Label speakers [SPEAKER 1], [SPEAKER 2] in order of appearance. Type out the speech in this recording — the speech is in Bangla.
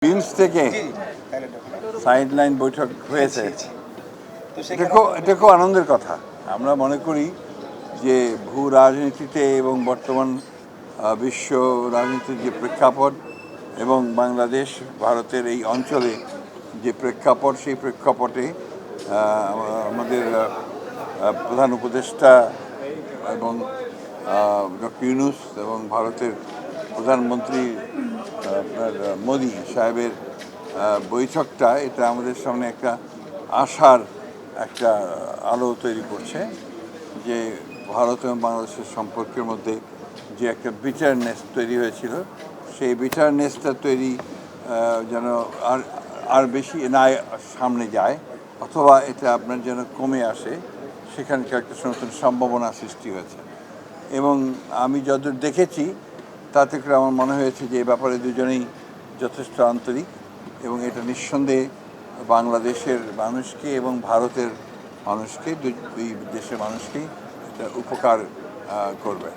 [SPEAKER 1] বিমস থেকে সাইডলাইন বৈঠক হয়েছে, এটা খুব আনন্দের কথা। আমরা মনে করি যে ভূ রাজনীতিতে এবং বর্তমান বিশ্ব রাজনীতির যে প্রেক্ষাপট এবং বাংলাদেশ ভারতের এই অঞ্চলে যে প্রেক্ষাপট, সেই প্রেক্ষাপটে আমাদের প্রধান উপদেষ্টা এবং ডক্টর ইউনূস এবং ভারতের প্রধানমন্ত্রী আপনার মোদি সাহেবের বৈঠকটা, এটা আমাদের সামনে একটা আশার একটা আলো তৈরি করছে যে ভারত এবং বাংলাদেশের সম্পর্কের মধ্যে যে একটা বিটারনেস তৈরি হয়েছিল, সেই বিটারনেসটা তৈরি যেন আর বেশি না সামনে যায়, অথবা এটা আপনার যেন কমে আসে, সেখানকার একটা নতুন সম্ভাবনা সৃষ্টি হয়েছে। এবং আমি যতদূর দেখেছি তাতে করে আমার মনে হয়েছে যে এই ব্যাপারে দুজনেই যথেষ্ট আন্তরিক, এবং এটা নিঃসন্দেহে বাংলাদেশের মানুষকে এবং ভারতের মানুষকে, দুই দেশের মানুষকেই এটা উপকার করবে।